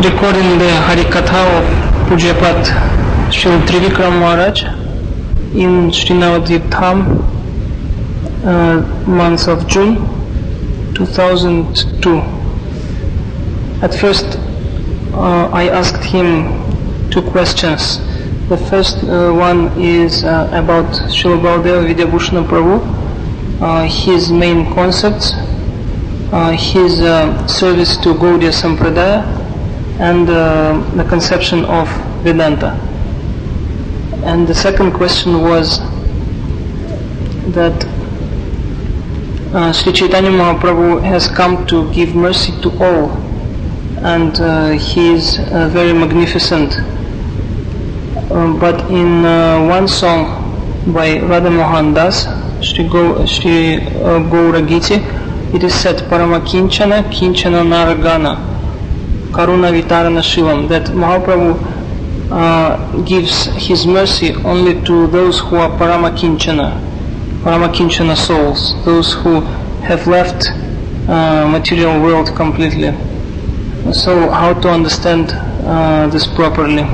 recording the Harikatha of Pujyapad Srila Trivikram Mahraj in Srinagadip Dham, month of June 2002. At first I asked him two questions. The first one is about Srila Baladeva Vidyabhushana Prabhu, his main concepts, his service to Gaudiya Sampradaya, and the conception of Vedanta. And the second question was that Sri Chaitanya Mahaprabhu has come to give mercy to all, and he is very magnificent. But in one song by Radha Mohan Das, Shri Gaura Giti, it is said Paramakinchana Kinchana Naragana Karuna Vitarana Shivam, that Mahaprabhu gives his mercy only to those who are Paramakinchana souls, those who have left material world completely. So how to understand this properly?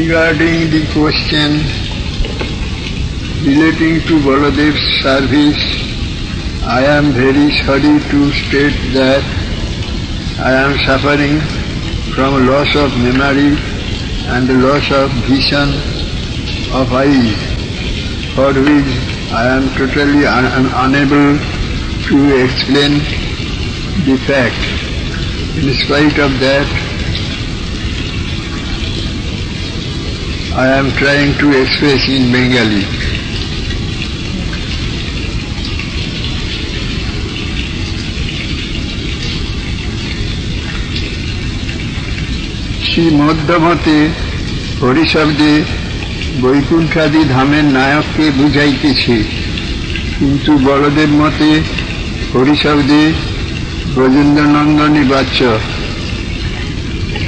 Regarding the question relating to Baladev's service, I am very sorry to state that I am suffering from loss of memory and loss of vision of eyes, for which I am totally unable to explain the fact. In spite of that, I am trying to express in Bengali. Shri মধ্যমতে হরিশব্দে বৈকুণ্ঠাদি ধামের নায়ককে বুঝাইতেছে, কিন্তু বলদেব মতে হরিশব্দে ব্রজেন্দ্রনন্দনী বাচ্য।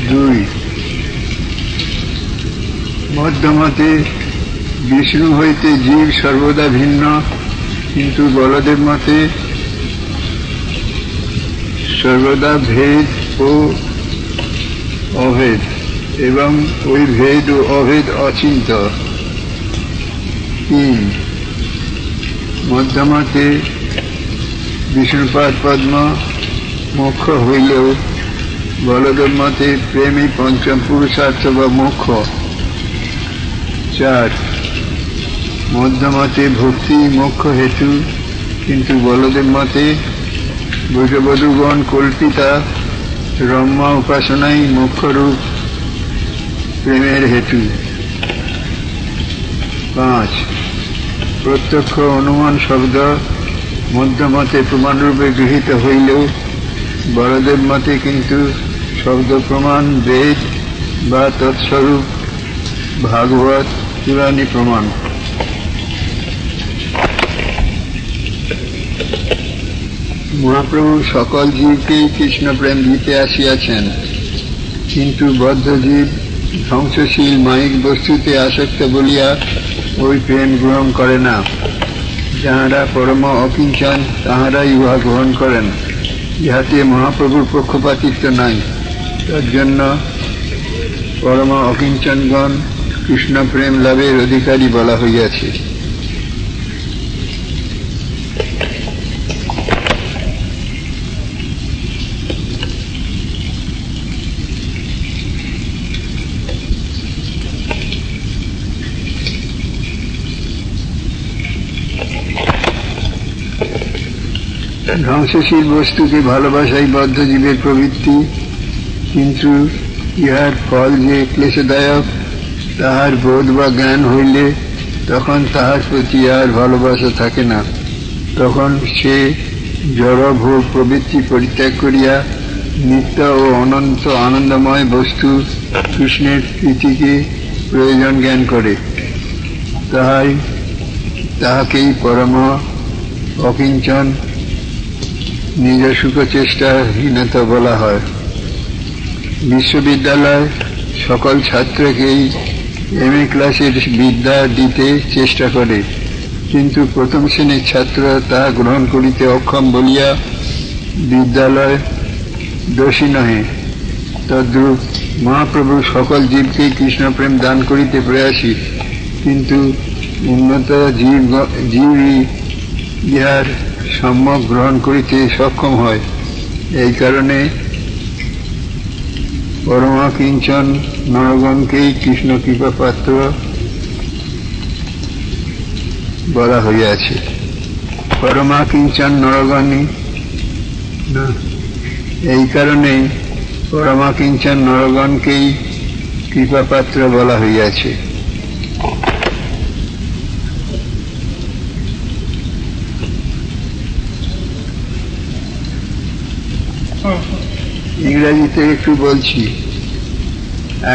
2. মধ্যমতে বিষ্ণু হইতে জীব সর্বদা ভিন্ন, কিন্তু বলদেব মতে সর্বদা ভেদ ও অভেদ, এবং ওই ভেদ ও অভেদ অচিন্ত। 3. মধ্যমতে বিষ্ণুপাদ পদ্ম মোক্ষ হইলেও বলদেব মতে প্রেমী পঞ্চম পুরুষার্থ বা মোক্ষ। 4. মধ্যমতে ভক্তি মোক্ষ হেতু, কিন্তু বলদেব মতে ব্রজবধূগণ কল্পিতা রম্যা উপাসনাই মোক্ষরূপ প্রেমের হেতু। 5. প্রত্যক্ষ অনুমান শব্দ মধ্যমতে প্রমাণরূপে গৃহীত হইলেও বলদেব মতে কিন্তু শব্দ প্রমাণ বেদ বা তৎস্বরূপ ভাগবত পুরাণী প্রমাণ। মহাপ্রভু সকল জীবকেই কৃষ্ণ প্রেম দিতে আসিয়াছেন, কিন্তু বদ্ধজীব ধ্বংসশীল মায়িক বস্তুতে আসক্ত বলিয়া ওই প্রেম গ্রহণ করে না। যাহারা পরম অকিঞ্চন তাহারাই উহা গ্রহণ করেন। ইহাতে মহাপ্রভুর পক্ষপাতিত্ব নাই। তার জন্য পরম অকিঞ্চনগণ কৃষ্ণ প্রেম লাভের অধিকারী বলা হইয়াছে। ধ্বংসশীল বস্তুকে ভালোবাসাই বদ্ধ জীবের প্রবৃত্তি, কিন্তু ইহার ফল যে ক্লেশদায়ক তাহার বোধ বা জ্ঞান হইলে তখন তাহার প্রতি আর ভালোবাসা থাকে না। তখন সে জড় ভোগ প্রবৃত্তি পরিত্যাগ করিয়া নিত্য ও অনন্ত আনন্দময় বস্তু কৃষ্ণের প্রীতিকে প্রয়োজন জ্ঞান করে। তাহাই তাহাকেই পরম অকিঞ্চন নিজ সুখ চেষ্টাহীনতা বলা হয়। বিশ্ববিদ্যালয় সকল ছাত্রকেই MA ক্লাসের বিদ্যা দিতে চেষ্টা করে, কিন্তু প্রথম শ্রেণীর ছাত্র তাহা গ্রহণ করিতে অক্ষম বলিয়া বিদ্যালয় দোষী নহে। তদ্রূপ মহাপ্রভু সকল জীবকেই কৃষ্ণপ্রেম দান করিতে প্রয়াসী, কিন্তু উন্নত জীবই ইহার সম্যক গ্রহণ করিতে সক্ষম হয়। এই কারণে পরমাকিঞ্চন নরগণকেই কৃষ্ণ কৃপা পাত্র বলা হইয়াছে। পরমাকিঞ্চন নরগণই এই কারণেই পরমাকিঞ্চন নরগণকেই কৃপাপাত্র বলা হইয়াছে। ইংরেজিতে একটু বলছি।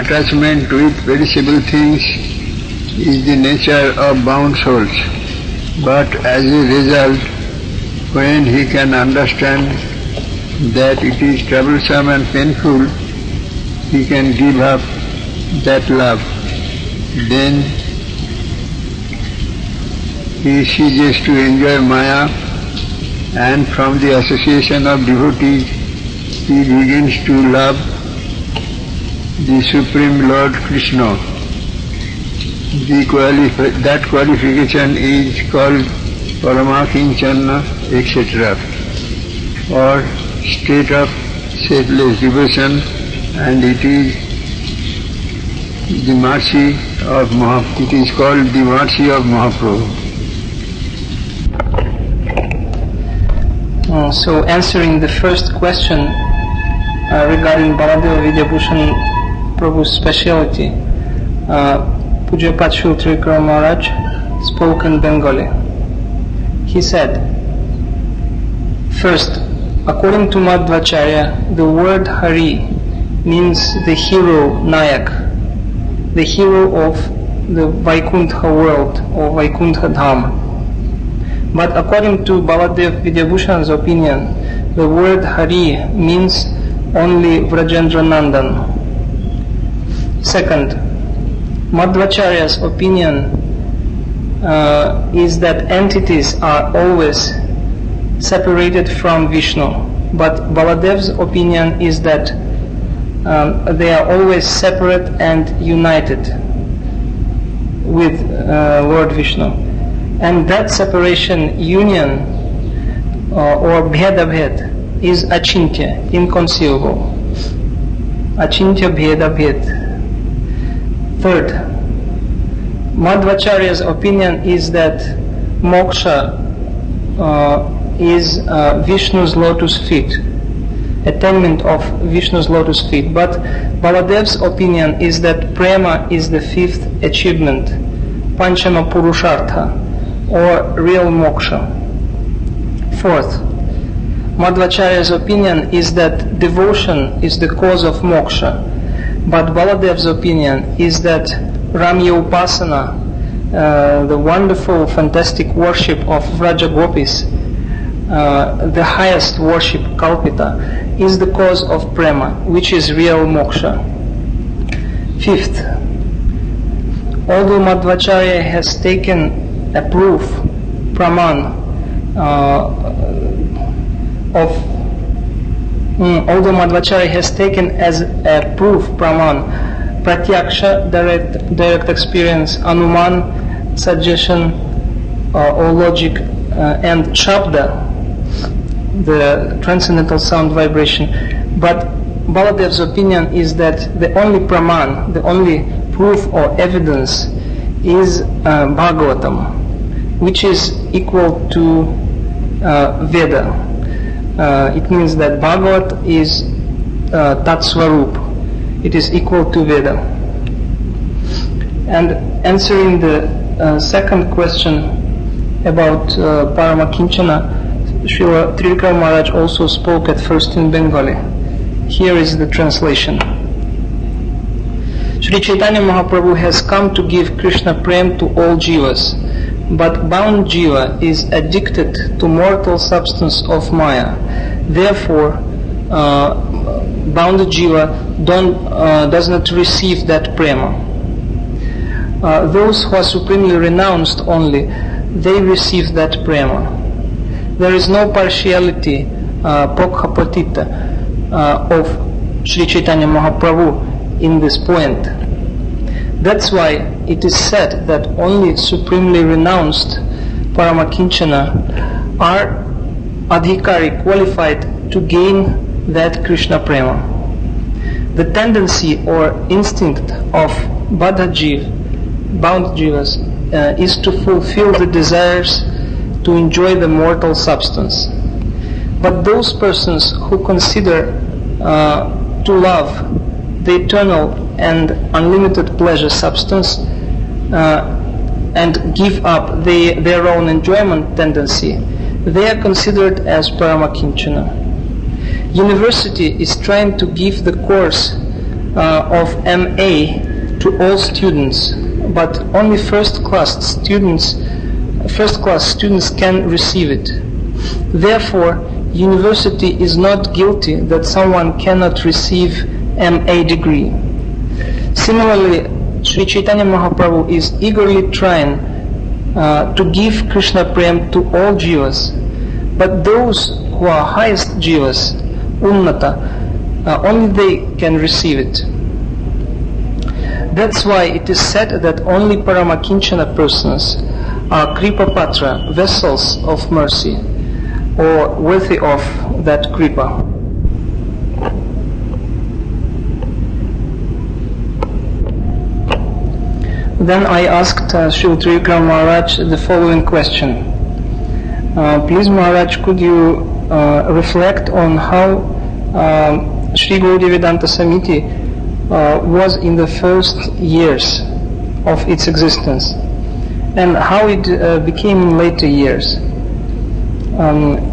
Attachment with perishable things is the nature of bound souls, but as a result, when he can understand that it is troublesome and painful, he can give up that love. Then he ceases to enjoy Maya, and from the association of devotees he begins to love the Supreme Lord Krishna. That qualification is called Paramakinchana, etc., or state of selfless devotion, and it is the mercy of Mahaprabhu. It is called the mercy of Mahaprabhu. So answering the first question regarding Baladeva Vidyabhushan Prabhu's speciality, Pujyapad Srila Trivikram Mahraj spoke in Bengali. He said, first, according to Madhvacharya, the word Hari means the hero Nayak, the hero of the Vaikuntha world or Vaikuntha Dham. But according to Baladev Vidyabhushan's opinion, the word Hari means only Vrajendra Nandan. Second, Madhvacharya's opinion is that entities are always separated from Vishnu, but Baladev's opinion is that they are always separate and united with Lord Vishnu. And that separation, union, or bheda-bhed, is achintya, inconceivable. Achintya bheda-bhed. Third, Madhvacharya's opinion is that moksha is Vishnu's lotus feet, attainment of Vishnu's lotus feet. But Baladev's opinion is that prema is the fifth achievement, panchama purushartha, or real moksha. Fourth, Madhvacharya's opinion is that devotion is the cause of moksha, but Baladev's opinion is that Ramya Upasana, the wonderful, fantastic worship of Vraja Gopis, the highest worship, Kalpita, is the cause of prema, which is real moksha. Fifth, although Madhvacharya has taken a proof, praman, although Madhvacharya has taken as a proof, praman, pratyaksha, direct experience, anuman, suggestion or logic, and shabda, the transcendental sound vibration. But Baladev's opinion is that the only praman, the only proof or evidence is Bhagavatam, which is equal to Veda. It means that Bhagavat is Tat Swarup. It is equal to Veda. And answering the second question about Paramakinchana, Srila Trivikram Maharaj also spoke at first in Bengali. Here is the translation. Sri Chaitanya Mahaprabhu has come to give Krishna Prem to all jivas. But bound jiva is addicted to mortal substance of Maya. Therefore, bound jiva does not receive that prema. Those who are supremely renounced only, they receive that prema. There is no partiality, Pakhapatita, of Sri Chaitanya Mahaprabhu in this point. That's why it is said that only supremely renounced Paramakinchana are adhikari, qualified to gain that Krishna prema. The tendency or instinct of Baddha Jiv, bound jivas, is to fulfill the desires to enjoy the mortal substance. But those persons who consider to love the eternal and unlimited pleasure substance and give up their own enjoyment tendency, they are considered as Paramakinchana. University is trying to give the course of MA to all students, but only first class students can receive it. Therefore, university is not guilty that someone cannot receive MA degree. Similarly, Sri Chaitanya Mahaprabhu is eagerly trying to give Krishna Prem to all jivas, but those who are highest jivas, Unnata, only they can receive it. That's why it is said that only Paramakinchana persons are Kripa Patra, vessels of mercy, or worthy of that Kripa. Then I asked Srila Trivikram Maharaj the following question. Please Maharaj, could you reflect on how Sri Gaudiya Vedanta Samiti was in the first years of its existence and how it became in later years?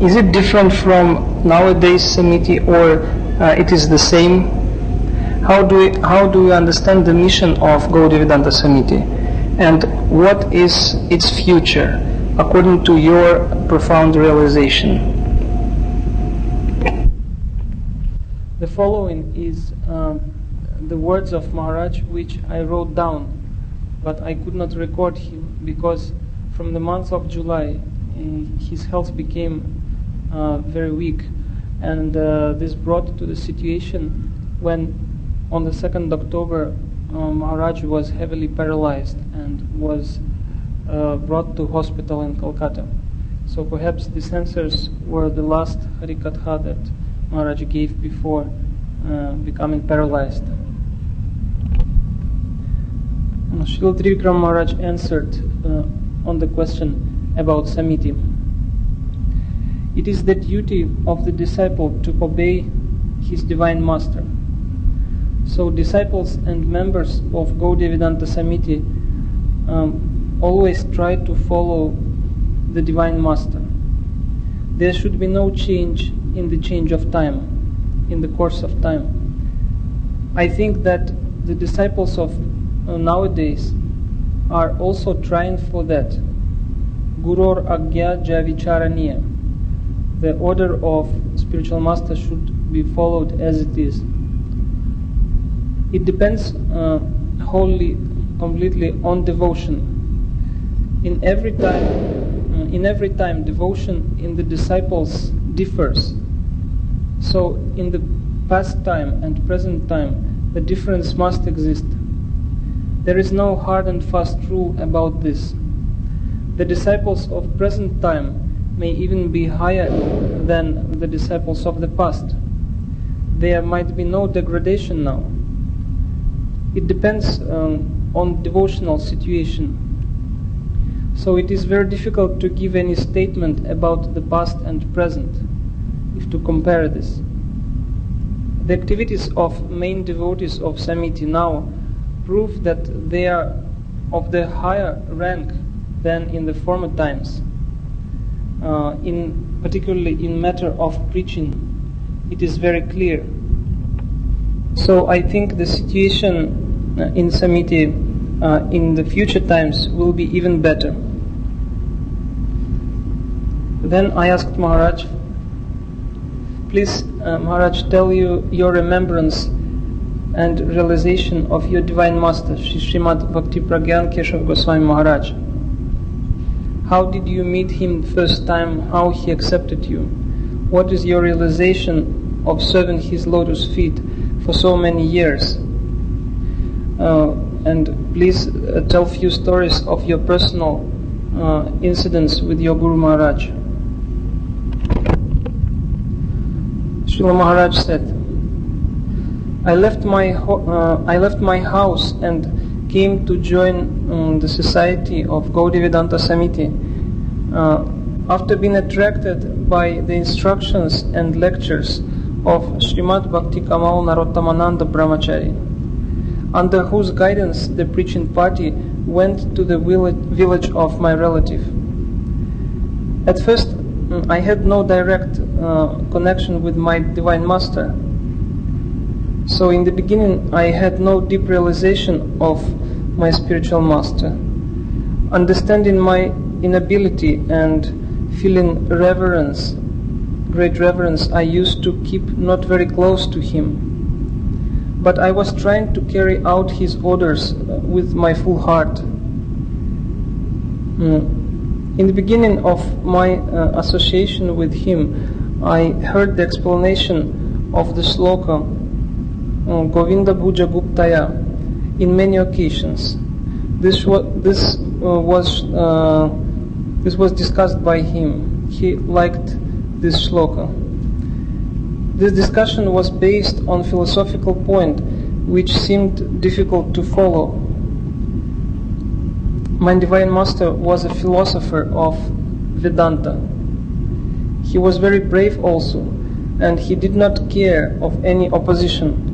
Is it different from nowadays Samiti, or it is the same? How do you understand the mission of Gaudiya Vedanta Samiti, and what is its future according to your profound realization? The following is the words of Maharaj, which I wrote down, but I could not record him because from the month of July his health became very weak, and this brought to the situation when on the 2nd October Maharaj was heavily paralyzed and was brought to hospital in Calcutta. So perhaps these answers were the last Harikatha that Maharaj gave before becoming paralyzed. Srila Trivikram Maharaj answered on the question about Samiti. It is the duty of the disciple to obey his divine master. So disciples and members of Gaudiya Vedanta Samiti always try to follow the divine master. There should be no change in the change of time, in the course of time. I think that the disciples of nowadays are also trying for that. Gurur Agya Javicharaniya. The order of spiritual master should be followed as it is. It depends wholly, completely on devotion. In every time, devotion in the disciples differs. So, in the past time and present time, the difference must exist. There is no hard and fast rule about this. The disciples of present time may even be higher than the disciples of the past. There might be no degradation now. It depends on devotional situation. So it is very difficult to give any statement about the past and present, if to compare this. The activities of main devotees of Samiti now prove that they are of the higher rank than in the former times. Particularly in matter of preaching, it is very clear. So I think the situation in Samiti in the future times will be even better. Then I asked Maharaj, please Maharaj, tell you your remembrance and realization of your Divine Master, Srimad Bhakti Pragyan Keshav Goswami Maharaj. How did you meet him first time? How he accepted you? What is your realization of serving his lotus feet for so many years? And please tell few stories of your personal incidents with your Guru Maharaj. Srila Maharaj said, I left my house and came to join the society of Gaudiya Vedanta Samiti after being attracted by the instructions and lectures of Srimad Bhakti Kamal Narottamananda Brahmachari, under whose guidance the preaching party went to the village of my relative. At first, I had no direct connection with my Divine Master. So in the beginning, I had no deep realization of my spiritual master. Understanding my inability and feeling reverence, great reverence, I used to keep not very close to him. But I was trying to carry out his orders with my full heart. In the beginning of my association with him, I heard the explanation of the sloka Govinda Bhuja Guptaya in many occasions. This was discussed by him. He liked this shloka. This discussion was based on philosophical point which seemed difficult to follow. My Divine Master was a philosopher of Vedanta. He was very brave also, and he did not care of any opposition.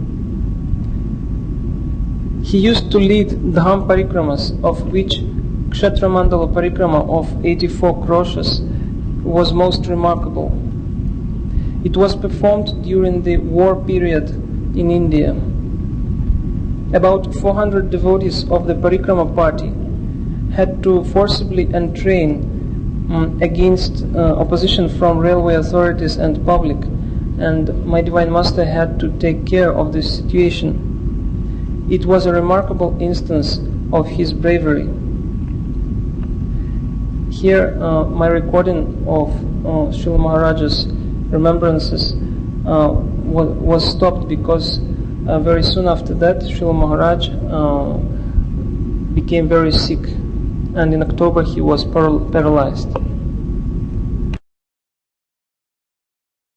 He used to lead Dham Parikramas, of which Kshetra Mandala Parikrama of 84 kroshas was most remarkable. It was performed during the war period in India. About 400 devotees of the Parikrama party had to forcibly entrain against opposition from railway authorities and public, and my Divine Master had to take care of this situation. It was a remarkable instance of his bravery. Here, my recording of Srila Maharaj's remembrances was stopped because very soon after that, Srila Maharaj became very sick, and in October he was paralyzed.